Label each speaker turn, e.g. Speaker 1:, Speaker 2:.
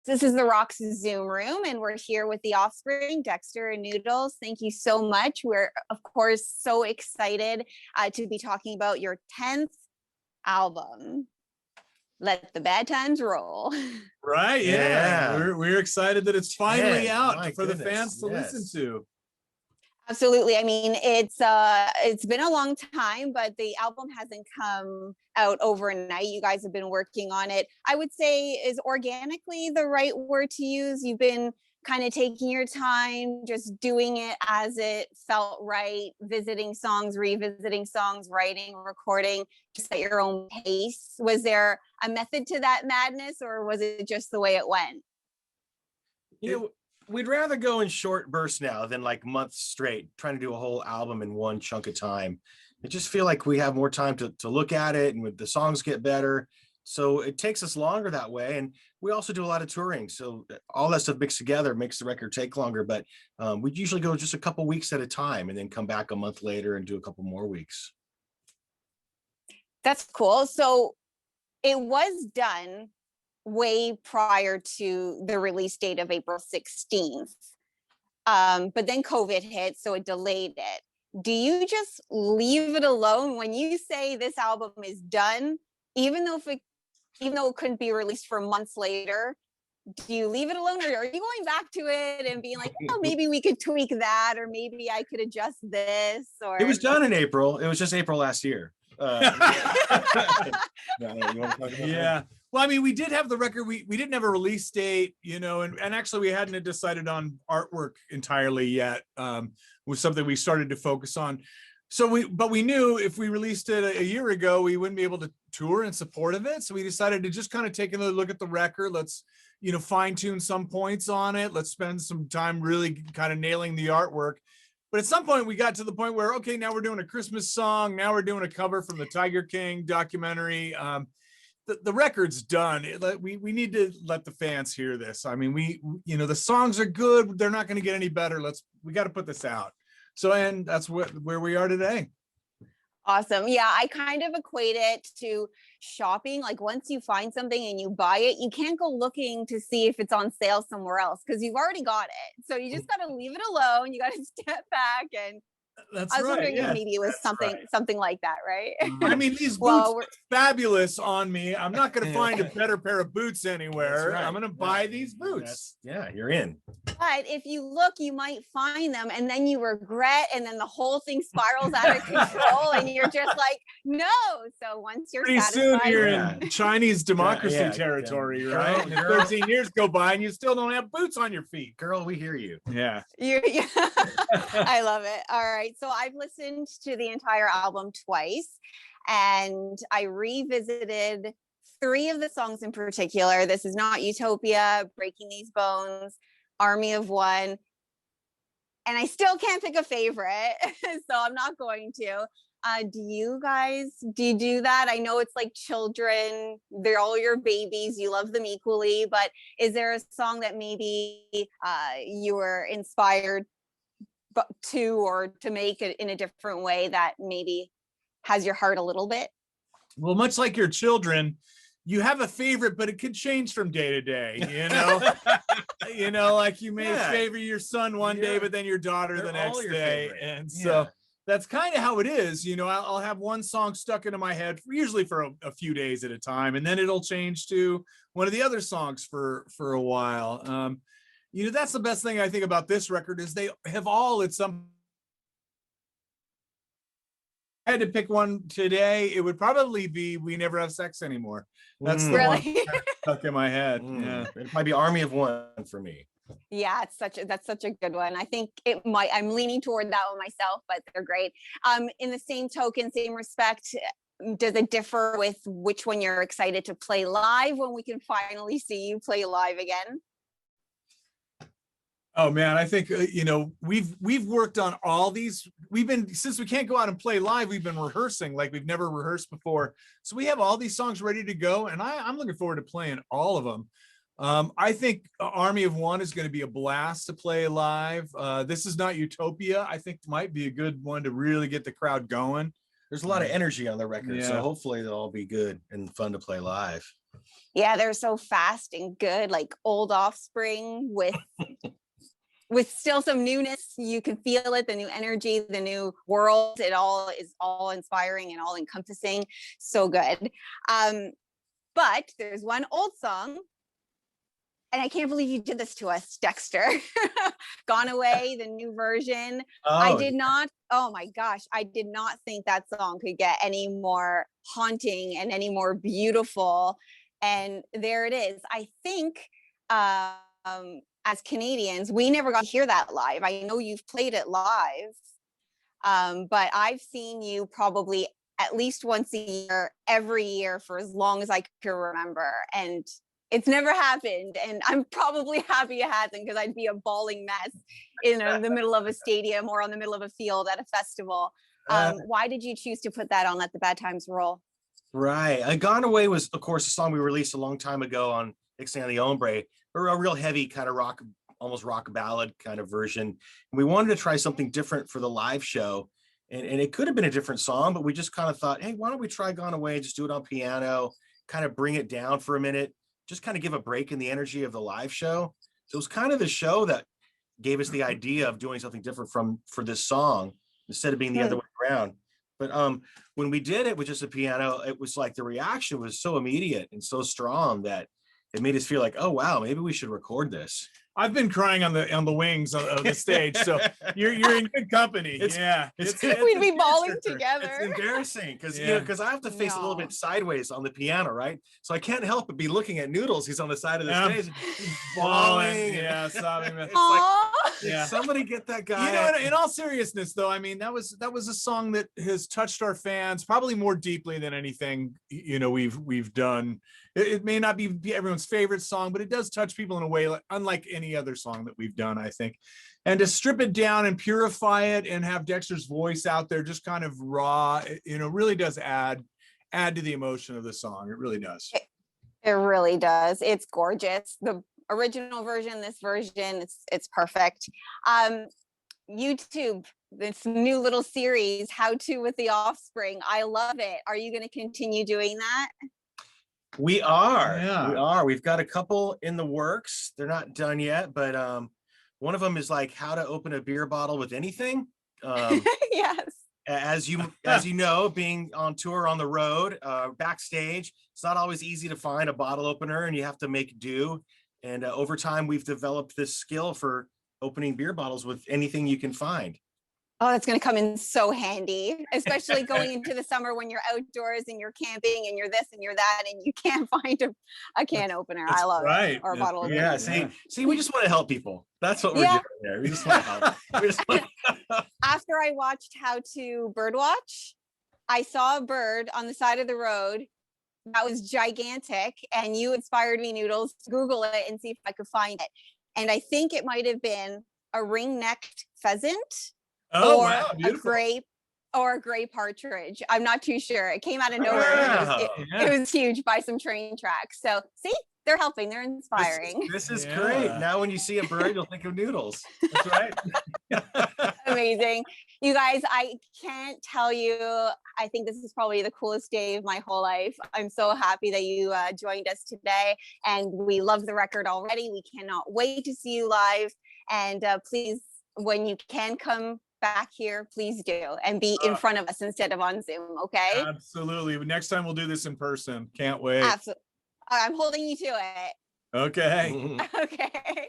Speaker 1: This is the Rocks Zoom room, and we're here with the Offspring, Dexter and Noodles. Thank you so much. We're, of course, so excited to be talking about your 10th album, Let the Bad Times Roll.
Speaker 2: Right, yeah. We're excited that it's finally out for the fans to listen to.
Speaker 1: Absolutely. I mean, it's been a long time, but the album hasn't come out overnight. You guys have been working on it. I would say, is organically the right word to use? You've been kind of taking your time, just doing it as it felt right, visiting songs, revisiting songs, writing, recording, just at your own pace. Was there a method to that madness, or was it just the way it went?
Speaker 3: We'd rather go in short bursts now than like months straight, trying to do a whole album in one chunk of time. I just feel like we have more time to look at it, and the songs get better. So it takes us longer that way. And we also do a lot of touring. So all that stuff mixed together makes the record take longer. But we usually go just a couple weeks at a time and then come back a month later and do a couple more weeks.
Speaker 1: That's cool. So it was done way prior to the release date of April 16th. But then COVID hit, so it delayed it. Do you just leave it alone when you say this album is done, even though it couldn't be released for months later? Do you leave it alone, or are you going back to it and being like, oh, maybe we could tweak that, or maybe I could adjust this? Or
Speaker 3: it was done in April. It was just April last year.
Speaker 2: Yeah. Well, I mean, we did have the record. We didn't have a release date, and actually we hadn't decided on artwork entirely yet. Was something we started to focus on. So we knew if we released it a year ago, we wouldn't be able to tour in support of it. So we decided to just kind of take another look at the record. Let's, fine tune some points on it. Let's spend some time really kind of nailing the artwork. But at some point we got to the point where, okay, now we're doing a Christmas song. Now we're doing a cover from the Tiger King documentary. The record's done. We need to let the fans hear this. I mean, the songs are good. They're not going to get any better. We got to put this out. So, and that's where we are today.
Speaker 1: Awesome. Yeah, I kind of equate it to shopping. Like once you find something and you buy it, you can't go looking to see if it's on sale somewhere else because you've already got it. So you just got to leave it alone. You got to step back and
Speaker 2: That's
Speaker 1: I was
Speaker 2: right.
Speaker 1: wondering if maybe it was something like that, right?
Speaker 2: I mean, these boots are fabulous on me. I'm not going to find a better pair of boots anywhere. Right. I'm going to buy these boots.
Speaker 3: You're in.
Speaker 1: But if you look, you might find them and then you regret, and then the whole thing spirals out of control and you're just like, no. So once you're
Speaker 2: pretty
Speaker 1: satisfied,
Speaker 2: soon you're in Chinese democracy territory, right? And 13 years go by and you still don't have boots on your feet.
Speaker 3: Girl, we hear you.
Speaker 2: Yeah.
Speaker 1: I love it. All right. So I've listened to the entire album twice, and I revisited 3 of the songs in particular. This Is Not Utopia, Breaking These Bones, Army of One. And I still can't pick a favorite, so I'm not going to. Do you do that? I know it's like children, they're all your babies, you love them equally, but is there a song that maybe you were inspired to make it in a different way that maybe has your heart a little bit?
Speaker 2: Well, much like your children, you have a favorite, but it could change from day to day, like you may favor your son one day, but then your daughter the next day. And so that's kind of how it is. I'll have one song stuck into my head usually for a few days at a time, and then it'll change to one of the other songs for a while. That's the best thing I think about this record is they have all at some. I had to pick one today, it would probably be We Never Have Sex Anymore. That's the one stuck in my head. Yeah,
Speaker 3: it might be Army of One for me.
Speaker 1: Yeah, that's such a good one. I think I'm leaning toward that one myself, but they're great. In the same token, same respect, does it differ with which one you're excited to play live when we can finally see you play live again?
Speaker 2: Oh man, I think we've worked on all these. Since we can't go out and play live, we've been rehearsing like we've never rehearsed before. So we have all these songs ready to go, and I'm looking forward to playing all of them. I think Army of One is going to be a blast to play live. This Is Not Utopia, I think might be a good one to really get the crowd going.
Speaker 3: There's a lot of energy on the record, so hopefully they'll all be good and fun to play live.
Speaker 1: Yeah, they're so fast and good, like old Offspring with still some newness. You can feel it, the new energy, the new world. It all is all inspiring and all encompassing. So good. But there's one old song, and I can't believe you did this to us, Dexter. Gone Away, the new version. I did not, oh my gosh, I did not think that song could get any more haunting and any more beautiful. And there it is. I think as Canadians, we never got to hear that live. I know you've played it live, but I've seen you probably at least once a year, every year for as long as I can remember. And it's never happened. And I'm probably happy it hasn't, because I'd be a bawling mess in the middle of a stadium or on the middle of a field at a festival. Why did you choose to put that on Let the Bad Times Roll?
Speaker 3: Right. Gone Away was, of course, a song we released a long time ago on Ixnay on the Hombre, a real heavy kind of rock, almost rock ballad kind of version. And we wanted to try something different for the live show. And it could have been a different song, but we just kind of thought, hey, why don't we try Gone Away, just do it on piano, kind of bring it down for a minute, just kind of give a break in the energy of the live show. So it was kind of the show that gave us the idea of doing something different for this song, instead of being the other way around. But when we did it with just a piano, it was like the reaction was so immediate and so strong that it made us feel like, oh wow, maybe we should record this.
Speaker 2: I've been crying on the wings of the stage, so you're in good company.
Speaker 1: We'd be bawling together.
Speaker 3: It's embarrassing because I have to face a little bit sideways on the piano, right? So I can't help but be looking at Noodles. He's on the side of the stage, he's bawling,
Speaker 2: sobbing.
Speaker 3: It's like, somebody get that guy.
Speaker 2: In all seriousness, though, I mean that was a song that has touched our fans probably more deeply than anything we've done. It may not be everyone's favorite song, but it does touch people in a way unlike any other song that we've done, I think. And to strip it down and purify it and have Dexter's voice out there just kind of raw, really does add to the emotion of the song. It really does.
Speaker 1: It really does. It's gorgeous. The original version, this version, it's perfect. YouTube, this new little series, How To with the Offspring. I love it. Are you going to continue doing that?
Speaker 3: We are. We've got a couple in the works. They're not done yet, but one of them is like how to open a beer bottle with anything.
Speaker 1: Yes.
Speaker 3: As you know, being on tour on the road, backstage, it's not always easy to find a bottle opener, and you have to make do. And over time, we've developed this skill for opening beer bottles with anything you can find.
Speaker 1: Oh, that's going to come in so handy, especially going into the summer when you're outdoors and you're camping and you're this and you're that, and you can't find a can opener. I love it. Or a bottle opener.
Speaker 3: Yeah, see, we just want to help people. That's what we're doing there. We just want to help.
Speaker 1: After I watched How to Birdwatch, I saw a bird on the side of the road that was gigantic, and you inspired me, Noodles, to Google it and see if I could find it. And I think it might have been a ring-necked pheasant.
Speaker 2: Oh,
Speaker 1: or
Speaker 2: wow,
Speaker 1: a gray partridge. I'm not too sure. It came out of nowhere. It was huge by some train tracks. So see, they're helping. They're inspiring.
Speaker 3: This is great. Now when you see a bird, you'll think of Noodles. That's right.
Speaker 1: Amazing. You guys, I can't tell you, I think this is probably the coolest day of my whole life. I'm so happy that you joined us today, and we love the record already. We cannot wait to see you live. And please, when you can come back here, please do, and be in front of us instead of on Zoom. Okay.
Speaker 2: Absolutely. Next time we'll do this in person. Can't wait.
Speaker 1: Absolutely. I'm holding you to it.
Speaker 2: Okay.
Speaker 1: Okay.